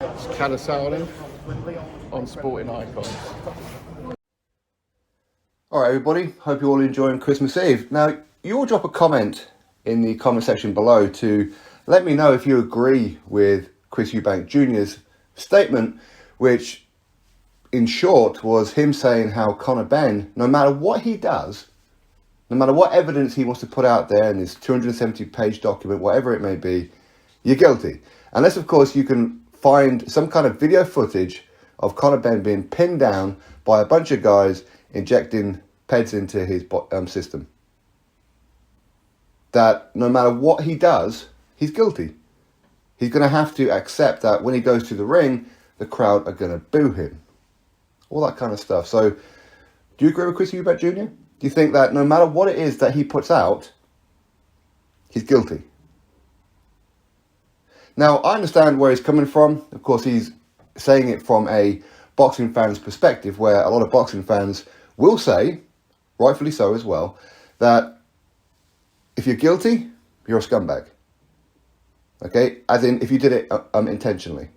It's Cadasaling on Sporting Icons. Alright everybody, hope you're all enjoying Christmas Eve. Now, you all drop a comment in the comment section below to let me know if you agree with Chris Eubank Jr.'s statement, which in short was him saying how Conor Benn, no matter what he does, no matter what evidence he wants to put out there in this 270-page document, whatever it may be, you're guilty. Unless, of course, you can find some kind of video footage of Conor Benn being pinned down by a bunch of guys injecting peds into his system. That no matter what he does, he's guilty. He's going to have to accept that when he goes to the ring, the crowd are going to boo him. All that kind of stuff. So, do you agree with Chris Eubank Jr.? Do you think that no matter what it is that he puts out, he's guilty? Now, I understand where he's coming from. Of course, he's saying it from a boxing fan's perspective, where a lot of boxing fans will say, rightfully so as well, that if you're guilty, you're a scumbag. Okay? As in, if you did it intentionally.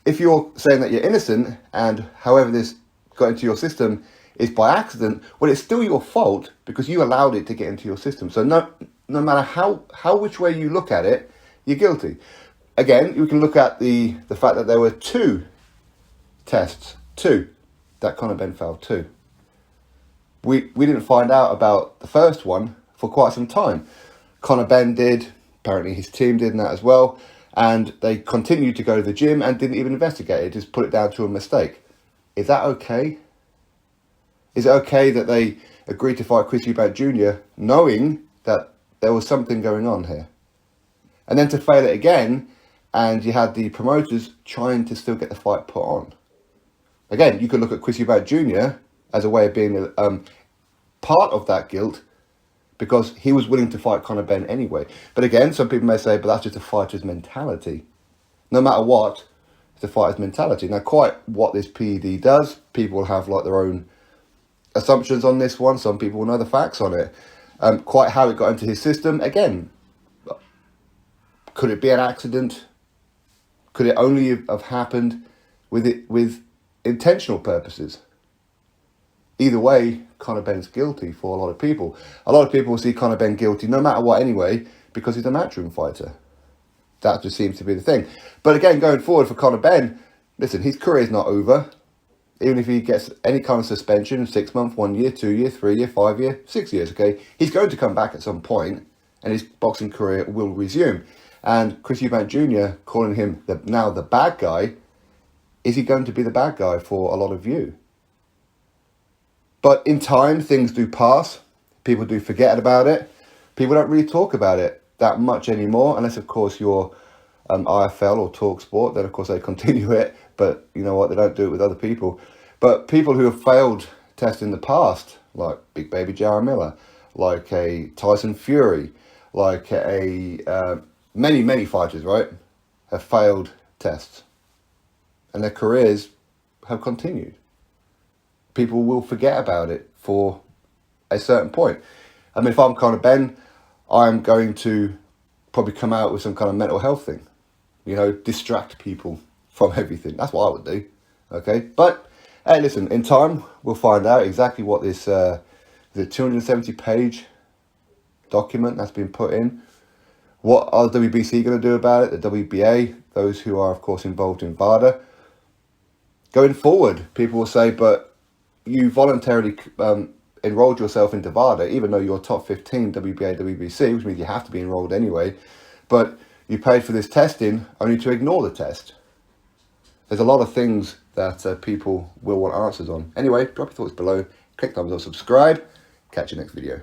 If you're saying that you're innocent, and however this got into your system is by accident, well, it's still your fault because you allowed it to get into your system. So no matter how which way you look at it, you're guilty. Again, you can look at the fact that there were two tests, that Conor Benn failed two. We didn't find out about the first one for quite some time. Conor Benn did, apparently his team did that as well, and they continued to go to the gym and didn't even investigate it, just put it down to a mistake. Is that okay? Is it okay that they agreed to fight Chris Eubank Jr. knowing that there was something going on here? And then to fail it again, and you had the promoters trying to still get the fight put on. Again, you could look at Chris Eubank Jr. as a way of being part of that guilt, because he was willing to fight Conor Benn anyway. But again, some people may say, but that's just a fighter's mentality. No matter what, it's a fighter's mentality. Now, quite what this PED does, people have like their own assumptions on this one. Some people will know the facts on it. Quite how it got into his system, again, could it be an accident? Could it only have happened with intentional purposes? Either way, Conor Benn's guilty for a lot of people. A lot of people will see Conor Benn guilty no matter what anyway, because he's a matchroom fighter. That just seems to be the thing. But again, going forward for Conor Benn, listen, his career is not over. Even if he gets any kind of suspension, 6 months, 1 year, 2 year, 3 year, 5 year, 6 years, okay? He's going to come back at some point, and his boxing career will resume. And Chris Eubank Jr. calling him now the bad guy, is he going to be the bad guy for a lot of you? But in time, things do pass. People do forget about it. People don't really talk about it that much anymore, unless, of course, you're IFL or TalkSport. Then, of course, they continue it. But you know what? They don't do it with other people. But people who have failed tests in the past, like Big Baby Jarrah Miller, like a Tyson Fury, like many fighters, right, have failed tests. And their careers have continued. People will forget about it for a certain point. I mean, if I'm Conor Benn, I'm going to probably come out with some kind of mental health thing. You know, distract people from everything. That's what I would do. Okay? But, hey, listen, in time, we'll find out exactly what this the 270-page document that's been put in. What are the WBC going to do about it? The WBA, those who are, of course, involved in VADA. Going forward, people will say, but you voluntarily enrolled yourself into VADA, even though you're top 15 WBA, WBC, which means you have to be enrolled anyway, but you paid for this testing only to ignore the test. There's a lot of things that people will want answers on. Anyway, drop your thoughts below, click thumbs up, subscribe. Catch you next video.